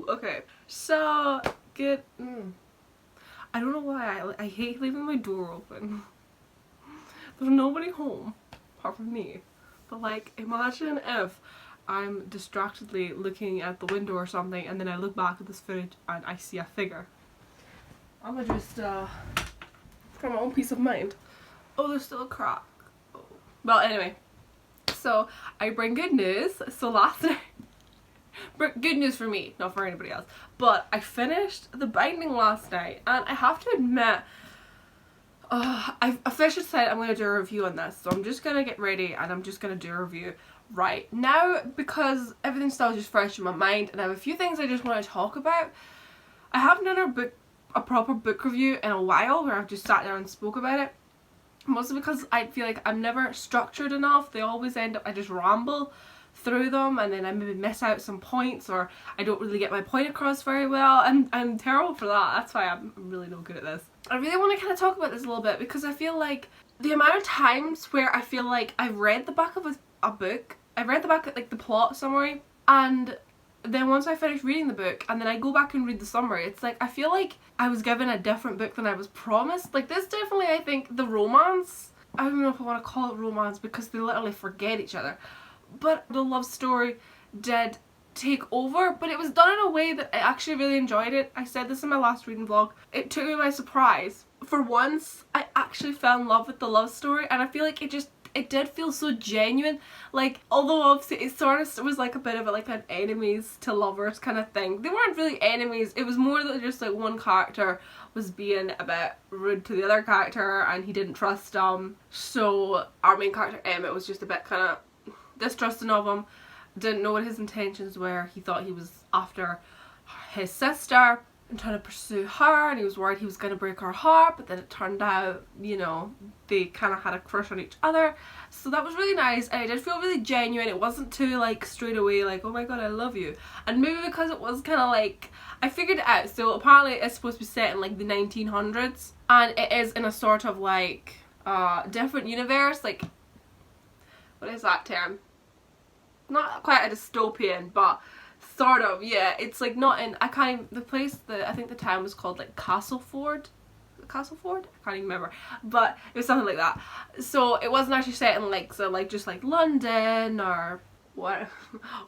Okay, so good. I don't know why I hate leaving my door open. There's nobody home apart from me. But like, imagine if I'm distractedly looking at the window or something, and then I look back at this footage and I see a figure. I'm gonna just for my own peace of mind. Oh, there's still a crack. Oh. Well, anyway, so I bring good news. So last night, good news for me, not for anybody else, but I finished the binding last night, and I have to admit, I've officially decided I'm going to do a review on this, so I'm just going to get ready and I'm just going to do a review right now because everything's still just fresh in my mind and I have a few things I just want to talk about. I haven't done a proper book review in a while where I've just sat down and spoke about it, mostly because I feel like I'm never structured enough. They always end up, I just ramble through them and then I maybe miss out some points, or I don't really get my point across very well, and I'm terrible for that. That's why I'm really not good at this. I really want to kind of talk about this a little bit because I feel like the amount of times where I feel like I've read the back of a book, I've read the back of like the plot summary, and then once I finish reading the book and then I go back and read the summary, it's like I feel like I was given a different book than I was promised. Like this definitely, I think the romance, I don't know if I want to call it romance because they literally forget each other, but the love story did take over, but it was done in a way that I actually really enjoyed it. I said this in my last reading vlog. It took me by surprise. For once, I actually fell in love with the love story, and I feel like it did feel so genuine. Like, although obviously it sort of was like a bit of like an enemies to lovers kind of thing. They weren't really enemies. It was more that just like one character was being a bit rude to the other character and he didn't trust so our main character Emmett was just a bit kind of distrusting of him, didn't know what his intentions were. He thought he was after his sister and trying to pursue her, and he was worried he was going to break her heart, but then it turned out, you know, they kind of had a crush on each other. So that was really nice, and it did feel really genuine. It wasn't too like straight away like, oh my god, I love you. And maybe because it was kind of like, I figured it out. So apparently it's supposed to be set in like the 1900s, and it is in a sort of like different universe. Like, what is that term? Not quite a dystopian, but sort of, yeah. It's like not in, I can't even, the place, I think the town was called like Castleford? Castleford? I can't even remember, but it was something like that. So it wasn't actually set in like, so like just like London or what,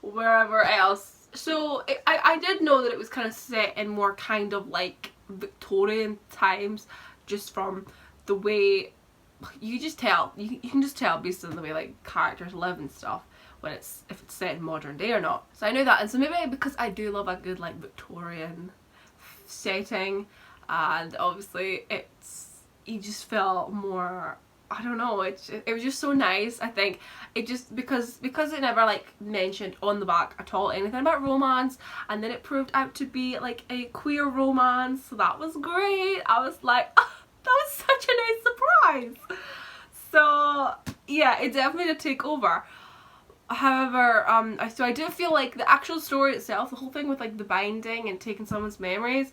wherever else. So I did know that it was kind of set in more kind of like Victorian times, just from the way, you just tell, you can just tell based on the way like characters live and stuff, when if it's set in modern day or not. So I know that, and so maybe because I do love a good like Victorian setting, and obviously you just felt more, I don't know, it was just so nice. I think it just, because it never like mentioned on the back at all anything about romance, and then it proved out to be like a queer romance, so that was great. I was like, oh, that was such a nice surprise. So yeah, it definitely did take over. However, so I do feel like the actual story itself, the whole thing with like the binding and taking someone's memories,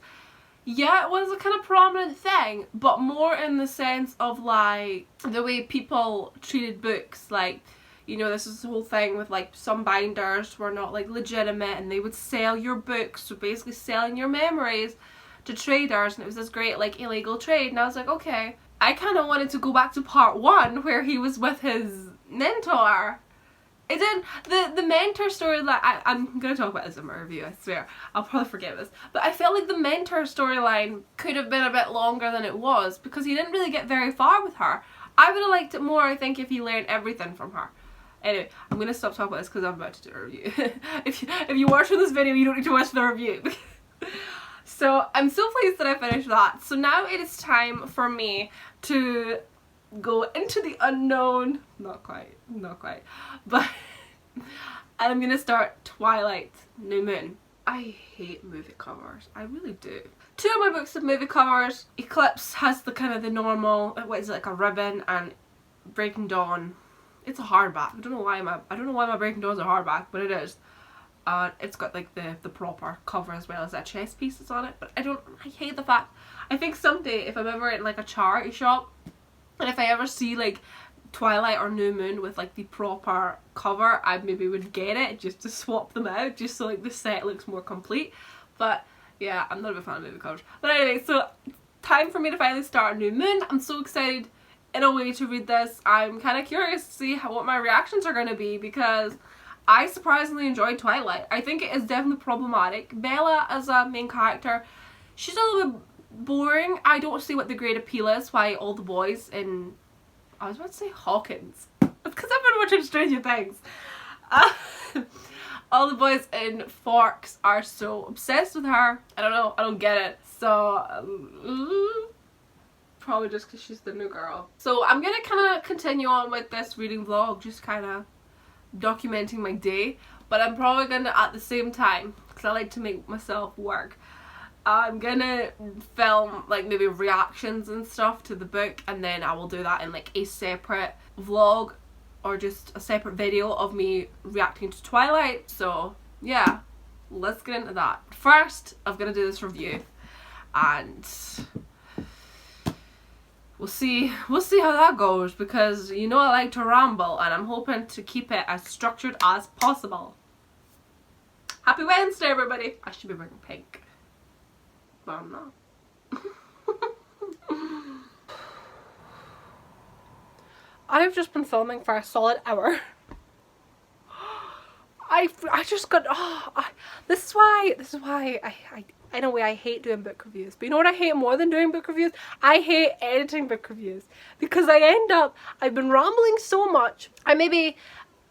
yeah, it was a kind of prominent thing, but more in the sense of like the way people treated books. Like, you know, this is the whole thing with like some binders were not like legitimate and they would sell your books, so basically selling your memories to traders, and it was this great like illegal trade. And I was like, okay, I kind of wanted to go back to part 1 where he was with his mentor. It did, the mentor story, like I'm gonna talk about this in my review, I swear. I'll probably forget this. But I felt like the mentor storyline could have been a bit longer than it was, because he didn't really get very far with her. I would have liked it more, I think, if he learned everything from her. Anyway, I'm gonna stop talking about this because I'm about to do a review. if you watch this video, you don't need to watch the review. So I'm so pleased that I finished that. So now it is time for me to go into the unknown. Not quite, but I'm gonna start Twilight New Moon. I hate movie covers, I really do. 2 of my books have movie covers. Eclipse has the kind of the normal, what is it, like a ribbon, and Breaking Dawn, it's a hardback. I don't know why my Breaking Dawn's a hardback, but it is. It's got like the proper cover as well as that chess piece that's on it, but I hate the fact, I think someday if I'm ever in like a charity shop, and if I ever see like Twilight or New Moon with like the proper cover, I maybe would get it just to swap them out, just so like the set looks more complete. But yeah, I'm not a big fan of movie covers. But anyway, so time for me to finally start New Moon. I'm so excited in a way to read this. I'm kind of curious to see what my reactions are going to be, because I surprisingly enjoyed Twilight. I think it is definitely problematic. Bella as a main character, she's a little bit boring. I don't see what the great appeal is, why all the boys in, I was about to say Hawkins, because I've been watching Stranger Things. All the boys in Forks are so obsessed with her. I don't know, I don't get it. So probably just because she's the new girl. So I'm gonna kind of continue on with this reading vlog, just kind of documenting my day, but I'm probably gonna, at the same time, because I like to make myself work, I'm gonna film like maybe reactions and stuff to the book, and then I will do that in like a separate vlog or just a separate video of me reacting to Twilight. So yeah, let's get into that. First, I'm gonna do this review, and we'll see how that goes, because you know I like to ramble, and I'm hoping to keep it as structured as possible. Happy Wednesday, everybody! I should be wearing pink, but I'm not. I've just been filming for a solid hour. I just got, this is why in a way I hate doing book reviews. But you know what I hate more than doing book reviews? I hate editing book reviews, because I've been rambling so much. I maybe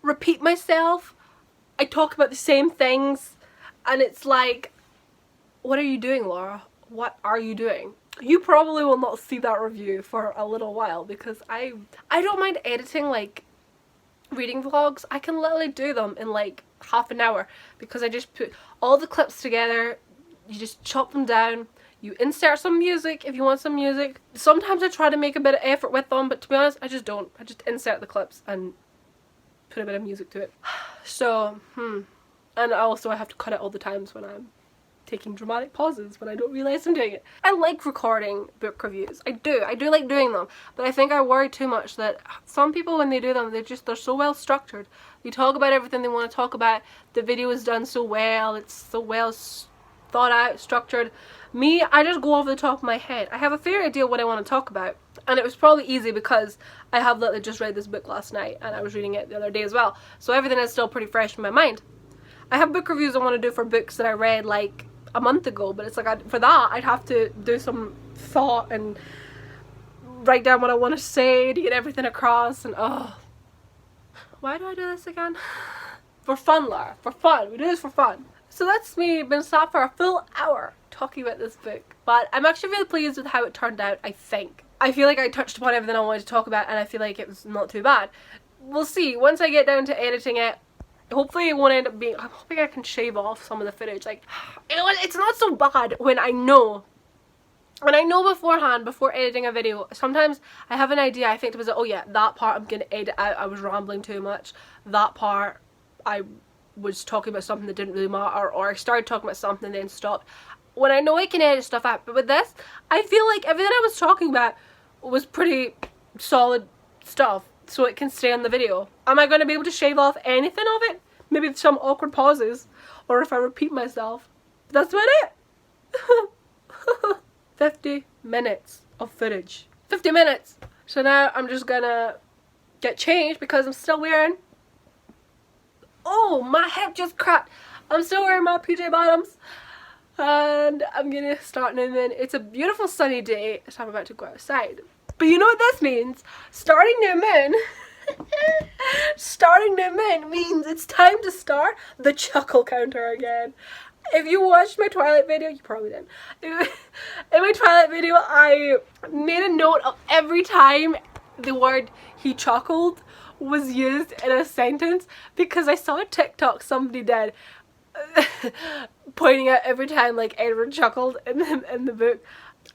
repeat myself. I talk about the same things, and it's like, what are you doing, Laura? What are you doing? You probably will not see that review for a little while, because I don't mind editing like reading vlogs. I can literally do them in like half an hour, because I just put all the clips together, you just chop them down, you insert some music if you want some music. Sometimes I try to make a bit of effort with them, but to be honest, I just don't. I just insert the clips and put a bit of music to it. So, and also I have to cut out all the times when I'm taking dramatic pauses when I don't realise I'm doing it. I like recording book reviews. I do like doing them, but I think I worry too much that some people, when they do them, they're so well structured. They talk about everything they want to talk about. The video is done so well. It's so well thought out, structured. Me, I just go off the top of my head. I have a fair idea what I want to talk about, and it was probably easy because I have literally just read this book last night, and I was reading it the other day as well. So everything is still pretty fresh in my mind. I have book reviews I want to do for books that I read like a month ago, but it's like for that I'd have to do some thought and write down what I want to say to get everything across, and why do I do this again? For fun, Laura, for fun. We do this for fun. So that's me been sat for a full hour talking about this book, but I'm actually really pleased with how it turned out. I feel like I touched upon everything I wanted to talk about, and I feel like it was not too bad. We'll see once I get down to editing it. Hopefully it won't end up being, I'm hoping I can shave off some of the footage. Like, it's not so bad when I know beforehand, before editing a video. Sometimes I have an idea, I think to myself, oh yeah, that part I'm gonna edit out, I was rambling too much. That part I was talking about something that didn't really matter, or I started talking about something and then stopped. When I know I can edit stuff out, but with this, I feel like everything I was talking about was pretty solid stuff, so it can stay on the video. Am I going to be able to shave off anything of it? Maybe some awkward pauses, or if I repeat myself. That's about it. 50 minutes of footage. 50 minutes! So now I'm just gonna get changed, because I'm still wearing... Oh, my hip just cracked! I'm still wearing my PJ bottoms, and I'm gonna start New Moon. It's a beautiful sunny day, so I'm about to go outside. But you know what this means? Starting New Moon. Starting New Moon means it's time to start the chuckle counter again. If you watched my Twilight video, you probably didn't. In my Twilight video, I made a note of every time the word "he chuckled" was used in a sentence, because I saw a TikTok somebody did pointing out every time like Edward chuckled in the book.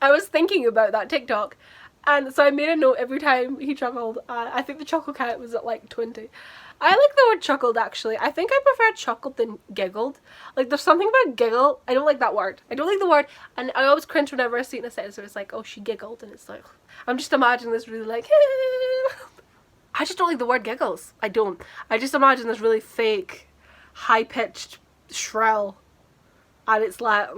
I was thinking about that TikTok, and so I made a note every time he chuckled. I think the chuckle count was at like 20. I like the word chuckled, actually. I think I prefer chuckled than giggled. Like, there's something about giggle. I don't like that word. I don't like the word, and I always cringe whenever I see it in a sentence where it's like, oh, she giggled, and it's like, I'm just imagining this really like, I just don't like the word giggles. I don't. I just imagine this really fake, high-pitched, shrill, And it's like,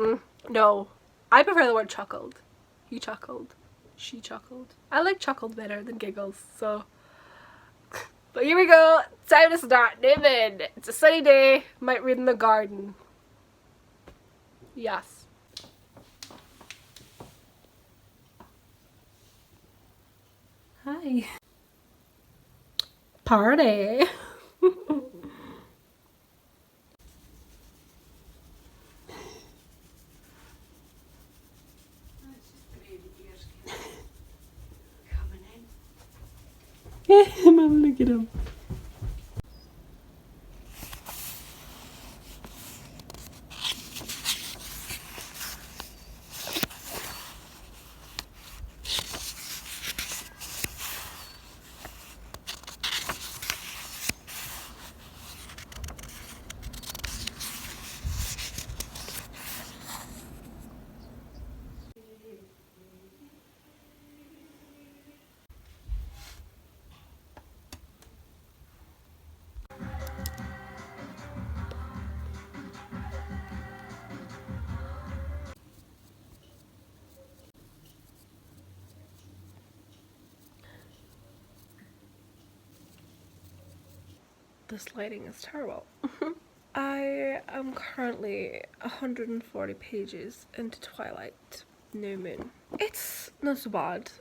no. I prefer the word chuckled. He chuckled. She chuckled. I like chuckled better than giggles, so. But here we go. Time to start. David. It's a sunny day. Might read in the garden. Yes. Hi. Party. Mom, look at him. This lighting is terrible. I am currently 140 pages into Twilight New Moon. It's not so bad.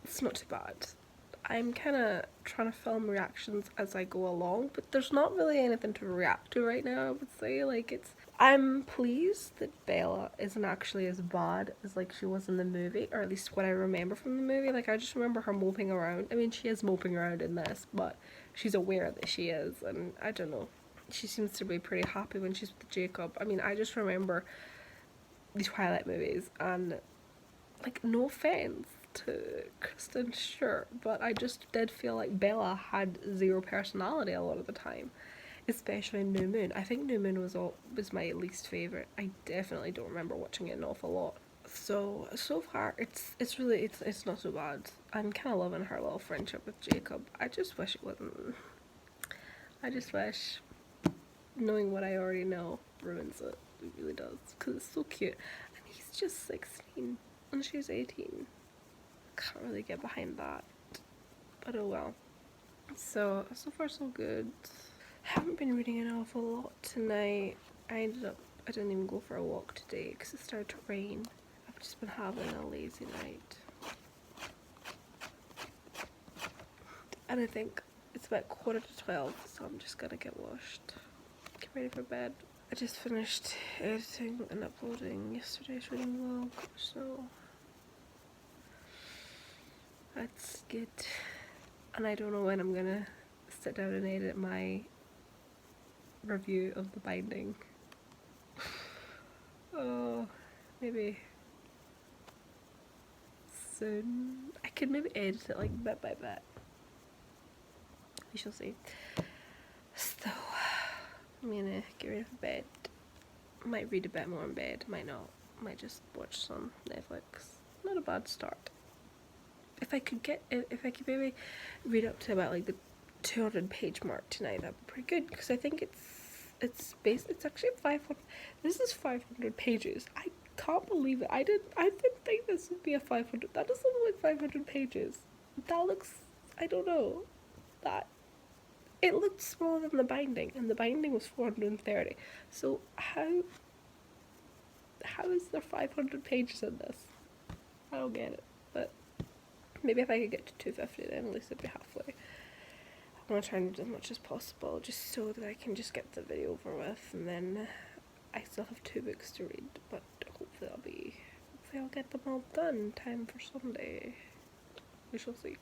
It's not too bad. I'm kind of trying to film reactions as I go along, but there's not really anything to react to right now, I would say. Like, I'm pleased that Bella isn't actually as bad as like she was in the movie, or at least what I remember from the movie. Like, I just remember her moping around. I mean, she is moping around in this, but she's aware that she is, and I don't know. She seems to be pretty happy when she's with Jacob. I mean, I just remember the Twilight movies, and like, no offense to Kristen Stewart, but I just did feel like Bella had zero personality a lot of the time, especially in New Moon. I think New Moon was my least favorite. I definitely don't remember watching it an awful lot. So far it's not so bad. I'm kind of loving her little friendship with Jacob. I just wish it wasn't. I just wish knowing what I already know ruins it. It really does, because it's so cute, and he's just 16 and she's 18. Can't really get behind that, but oh well. So far so good. Haven't been reading an awful lot tonight. I didn't even go for a walk today because it started to rain. I've just been having a lazy night, and I think it's about 11:45, so I'm just gonna get washed, get ready for bed. I just finished editing and uploading yesterday's reading vlog, so that's good. And I don't know when I'm gonna sit down and edit my review of The Binding. Oh, maybe soon. I could maybe edit it like bit by bit. We shall see. So, I'm gonna get ready for bed. Might read a bit more in bed, might not. Might just watch some Netflix. Not a bad start. If I could maybe read up to about like the 200-page mark tonight, that'd be pretty good, because I think it's actually 500. This is 500 pages. I can't believe it. I didn't think this would be a 500. That doesn't look like 500 pages. That looks, I don't know, that it looked smaller than The Binding, and The Binding was 430. So how is there 500 pages in this? I don't get it. But maybe if I could get to 250, then at least it'd be halfway. I'm gonna try and do as much as possible, just so that I can just get the video over with, and then I still have 2 books to read, but hopefully I'll get them all done in time for Sunday. We shall see.